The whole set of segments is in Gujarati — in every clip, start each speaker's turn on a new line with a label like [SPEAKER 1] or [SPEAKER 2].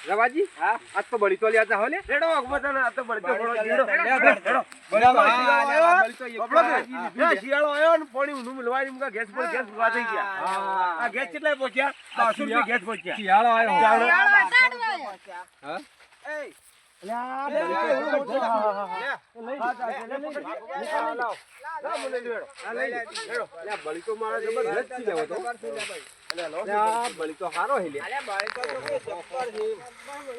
[SPEAKER 1] રવાજી આજ તો બળી તો લ્યા હો લે રેડો અગબતન આ તો બળી તો પડો રેડો શિયાળો આયો ને પાણી ઊંધું મિલવાઈ મુકા ગેસ પર ગેસ ઉભા થઈ ગયા આ ગેસ કેટલા પહોંચ્યા 200 રૂપિયા ગેસ પહોંચ્યા શિયાળો આયો હા એ બળી તો મારા જબરદસ્ત થી લેવો તો બળી તો સારો હે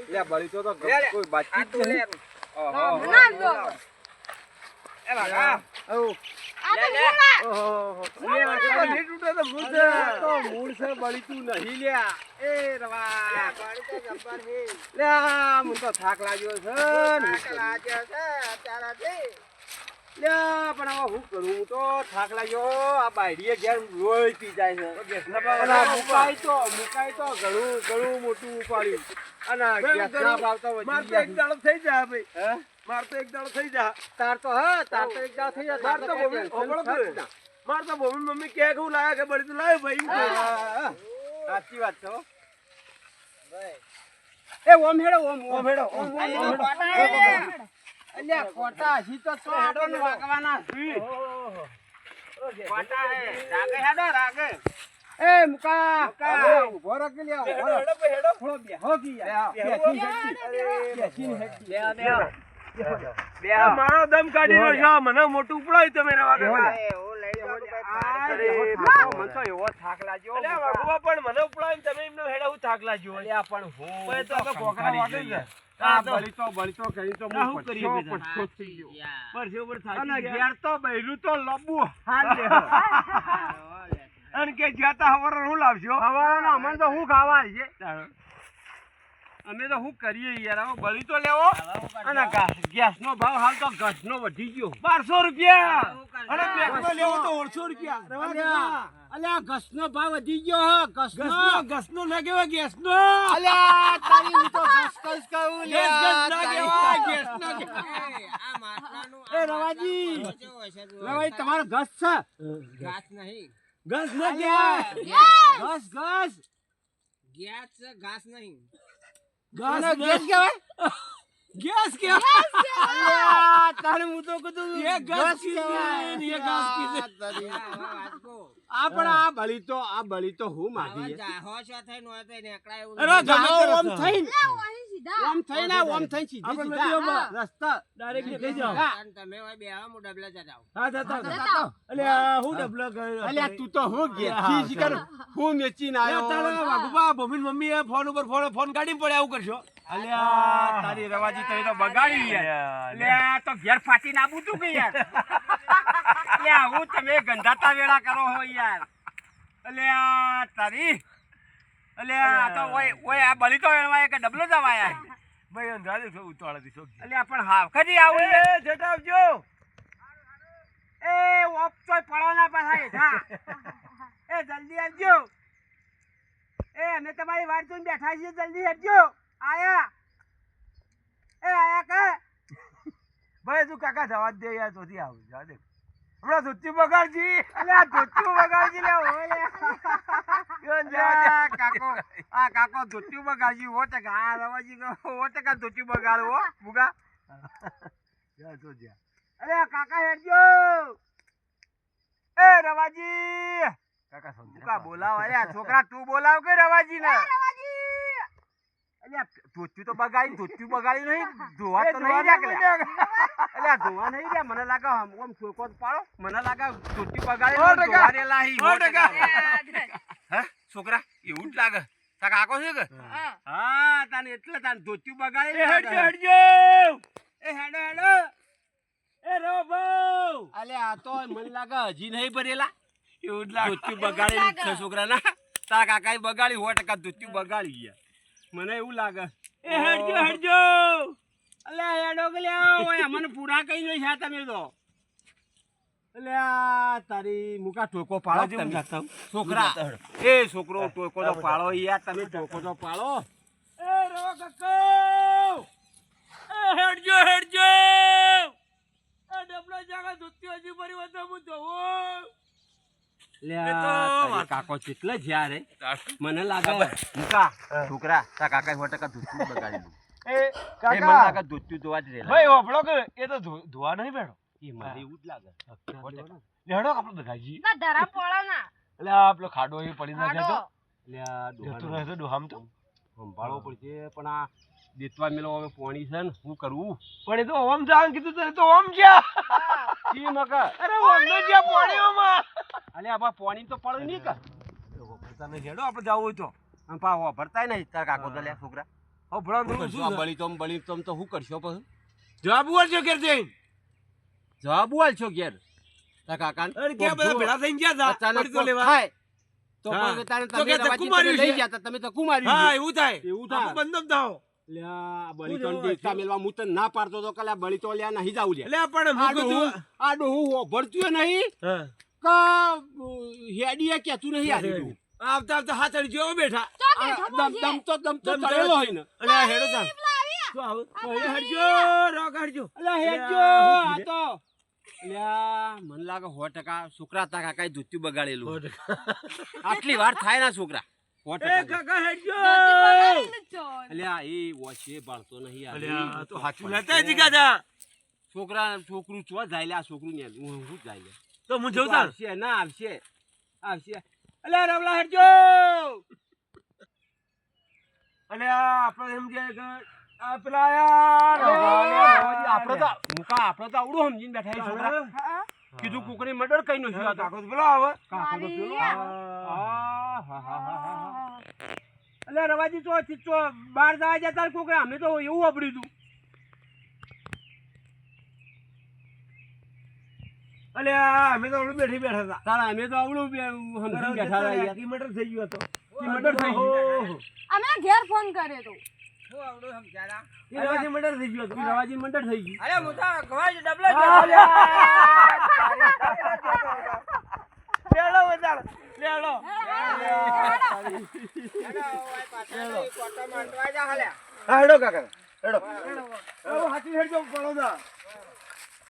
[SPEAKER 1] લે બળી તો કોઈ બાતચીત નહીં એ બાકા ઓ મૂળ છે બળી તું નહીં લ્યા એ રવા લ્યા મને તો થાક લાગ્યો છે લ્યા પણ હવે હું કરું હું તો થાક લાગ્યો આ બાયડીએ ઘેર રોય પી જાય છે મુકાય તો ઘણું મોટું ઉપાડ્યું અને ગેસ ના ભાવતા વધી એક દાડો થઈ જાય ભાઈ હે માર તો એક દાડો થઈ જા તાર તો એક દાડો થઈ જા માર તો મમ્મી કે હું લાયા કે બળી તું લાયો ભાઈ સાચી વાત છે ભાઈ એ ઓમ હેડો અલ્યા ખોટા હી તો સો આડો ને વાગવાના ખોટા હે રાગે એ મુકા ઉભો રાખ લે હેડો થોડો બે હો કી બે મારો દમ કાઢીનો છો મને મોટું ઉપડાય તમે રવા દે મન તો એવો થાક લાગ્યો અલ્યા વાગવા પણ મને ઉપડાય તમે એમનો હેડા હું થાક લાગ્યો અલ્યા પણ હું તો કોકરા વાગે છે આ બળી તો કરી તો હું કરી પટકો થઈ ગયો પરસે ઉપર થાકી અને ઘેર તો બૈરું તો લબુ હાલ લે અન કે જાતા હવર હું લાવજો હવર અમને તો હું ખાવા છે અમે તો શું કરીએ યાર હવે બળી તો લેવો અને ગેસ નો ભાવ હાલ તો ગસ નો વધી ગયો 1200 રૂપિયા અને પેકનો લેવો તો 800 રૂપિયા અલ્યા ગસ નો ભાવ વધી ગયો ગસ નો ના કેવા ગેસ નો અલ્યા તારી હું તો ગસ કહું લે ગસ ના કેવા ગેસ નો આ માટલાનું એ રવાજી તમારો ગસ છે ગસ નહીં ગસ ના કેવા ગસ ગેસ છે ઘાસ નહીં ગેસ કેવાય ગેસ કેવાય તારે હું તો કીધું એ ગેસ કેવાય એ ઘાસ કીધું આપણ આ બળી તો હું માગી જાહો છો થઈ નો તે નેકળા એવું અરે જાહો ઓમ થઈ સીધા રસ્તા ડાયરેક્ટ લઈ જાઓ તમે ઓય બે આવો ડબલા જાઓ હા જાતા અલ્યા હું ડબલા ગયો અલ્યા તું તો હું ગયા શીકર હું મેચી ના આવ્યો તારા વાગુબા ભમીન મમ્મી એ ફોન ઉપર ફોન કાઢી પડે આવું કરશો અલ્યા તારી રવાજી તઈ તો બગાડી યાર અલ્યા તો ઘેર ફાટી નાબુ તું કે યાર અલ્યા હું તમે ગંધાતા વેળા કરો હો યાર અલ્યા તારી અલ્યા તો ઓય આ બળી તો એળવાય કે ડબલો જવાય ભાઈ અંધા દેખો ઉતાળા દીસો અલ્યા પણ હાવ ખરી આવું એ જટાવજો એ ઓપ તોય પડવાના પાછા હેઠા એ જલ્દી આવજો એ અમે તમારી વાટ જોઈને બેઠા છીએ જલ્દી હેઠજો આયા કે ભાઈ તું કાકા જવા દે યાર જોથી આવું જા દે હમણાં ધોતી બગાડજી અલ્યા ધોતી બગાડજી લે ઓય કાકો ધોતી બગાડજી હો ટકા આ રવાજી હો ટકા ધોતી બગાડવો મુગા જા તો જા અલ્યા કાકા હેડજો એ રવાજી કાકા મુકા બોલાવ અલ્યા છોકરા તું બોલાવ કે રવાજી ને અલ્યા ધોતી તો બગાડી નહીં ધોવા તો નહીં અલ્યા ધોવા નહીં રે મને લાગે આમ છોકરો પાડો મને લાગે ધોતી બગાડી હે છોકરા એવું જ લાગે તા કાકો છે કે હા તાને એટલે તાન ધોતી બગાડી હેડજો એ હેડો એ રોબો અલ્યા આ તો મને લાગે હજી નહીં ભરેલા એવું જ લાગે ધોતી બગાડી છોકરા ના તા કાકાએ બગાડી 100% ધોતી બગાડી ગયા મને એવું લાગે એ હેડજો અલ્યા હેડો કે લ્યા ઓય મને પૂરા કઈ નહીં છે તમે તો અલ્યા તારી મુકા ટોકો પાડો તમે જાતા છોકરા એ છોકરો ટોકો તો પાડો યાર તમે ટોકો તો પાડો એ રો કક્કો એ હેડજો એ ડબલો જાગા ધોતી હજી ભરી વધો હું ધોવો
[SPEAKER 2] લ્યા કાકો કેટલા જ્યાં રે મને લાગે મુકા છોકરા તા કાકા 100% દૂધ બગાડી દીધું.
[SPEAKER 1] એ
[SPEAKER 2] મને
[SPEAKER 1] કાકા
[SPEAKER 2] લાગે દૂધ ધોવા જ રેલા
[SPEAKER 1] ભાઈ હોપળો કે એ તો ધોવા નહીં બેઠો
[SPEAKER 2] એ મને એવું જ લાગે.
[SPEAKER 1] લેડો આપણે દગાજી
[SPEAKER 3] ના ધરા પોળા ના
[SPEAKER 1] એટલે આ પેલો ખાડો એ પડી ના જતો
[SPEAKER 2] લ્યા
[SPEAKER 1] જતો રહે તો ડોહામ તો
[SPEAKER 2] સંભાળવો પડશે પણ આ દેતવા મેલો હવે પોણી છે ને શું કરવું
[SPEAKER 1] પણ એ તો ઓમ જાણ કીધું તને તો ઓમ ગયા
[SPEAKER 2] ઈ મકા
[SPEAKER 1] અરે ઓમ ન ગયા પોણીઓમાં
[SPEAKER 2] અલે આબા પોણી તો પડે નહીં કે
[SPEAKER 1] તને હેડો આપણે જાવું હોય તો
[SPEAKER 2] આમ પા ભરતાય નહીં તાર કાકો તો લ્યા છોકરા
[SPEAKER 1] હો ભણા તો
[SPEAKER 2] શું
[SPEAKER 1] શું
[SPEAKER 2] બળી તો શું કરશો પછી
[SPEAKER 1] જવાબ બોલજો કે જઈને
[SPEAKER 2] જવાબ બોલ છો ઘેર તાર કાકા
[SPEAKER 1] અરે કે બધા ભેળા થઈને ગયા હતા
[SPEAKER 2] અચાનક
[SPEAKER 1] તો લેવા
[SPEAKER 2] થાય તો
[SPEAKER 1] હા.
[SPEAKER 2] પછી તારે
[SPEAKER 1] તો
[SPEAKER 2] તમે
[SPEAKER 1] કે ધક્કુ
[SPEAKER 2] રવાજી
[SPEAKER 1] માર્યું
[SPEAKER 2] લઈ
[SPEAKER 1] છે.
[SPEAKER 2] ગયા તા તમે ધક્કુ માર્યું
[SPEAKER 1] હા
[SPEAKER 2] છે.
[SPEAKER 1] એવું થાય
[SPEAKER 2] એવું થાય.
[SPEAKER 1] આપણે બંધમ થાઓ
[SPEAKER 2] લ્યા બળી
[SPEAKER 1] શું
[SPEAKER 2] તો
[SPEAKER 1] જવાબ
[SPEAKER 2] દેખતા
[SPEAKER 1] આપ્યો?
[SPEAKER 2] મેલવા હું તને ના પાડતો તો કલા બળી તો લ્યા નહીં જાવું લ્યા
[SPEAKER 1] એટલે પણ
[SPEAKER 2] આ
[SPEAKER 1] મૂકું
[SPEAKER 2] ડોહું-
[SPEAKER 1] તું
[SPEAKER 2] આ ડોહું ભરતું નહીં
[SPEAKER 1] હા
[SPEAKER 2] કે હેડીએ કેતું નહીં આ ડોહું.
[SPEAKER 1] આવતા આવતા હાથ અડી જેવો બેઠા
[SPEAKER 2] આ દમ તો
[SPEAKER 1] દમ તો
[SPEAKER 2] તળેલો હોય ને
[SPEAKER 1] અલે આ હેડો ચાલ શું આવું ભાઈ હટજો રોક હટજો
[SPEAKER 2] અલ્યા હેડજો
[SPEAKER 1] અલ્યા,
[SPEAKER 2] આ તો અલ્યા મને લાગે 100% છોકરા તા કાકાએ ધૂત્યું બગાડેલું આટલી વાર થાય ના છોકરા
[SPEAKER 1] એ
[SPEAKER 2] 100%.
[SPEAKER 1] કાકા હેડજો
[SPEAKER 2] અલ્યા એ વોશે બાળતો નહીં
[SPEAKER 1] અલે આ તો હાચું
[SPEAKER 2] હાચું
[SPEAKER 1] લેતા જીગા જા
[SPEAKER 2] છોકરું ચો જાય લે આ છોકરું ને હું જાય લે
[SPEAKER 1] તો હું જઉં તાર
[SPEAKER 2] આવશે ના આવશે અલ્યા રવલા હેડજો
[SPEAKER 1] અને આ આપણે એમ કે આ પેલા યાર
[SPEAKER 2] આપણે તો મુકા આપણે તો આવડું સમજીને બેઠા છે છોકરા કીધું કુકરી મર્ડર કઈ નો થયો
[SPEAKER 1] કાકો તો પેલો આવે
[SPEAKER 2] કાકો તો પેલો અલ્યા રવાજી ચો બહાર જવા જતા કુકરા અમે તો એવું વાપર્યું હતું
[SPEAKER 1] અલે આ અમે તો ઓલું બેઠી બેઠા હતા
[SPEAKER 2] તારા અમે તો આવડું સમજીને બેઠા હતા યાર.
[SPEAKER 1] મર્ડર થઈ ગયો હતો
[SPEAKER 2] મર્ડર થઈ ગયું.
[SPEAKER 1] ઓહો.
[SPEAKER 3] અમે ઘેર ફોન કર્યો તો
[SPEAKER 1] ઈ રવાજી મર્ડર થઈ ગયો હતો
[SPEAKER 2] રવાજી મર્ડર થઈ ગયું.
[SPEAKER 1] લેડો વધાર લેડો હેડો કાકા હેડો હાથી હેડજો પડો દા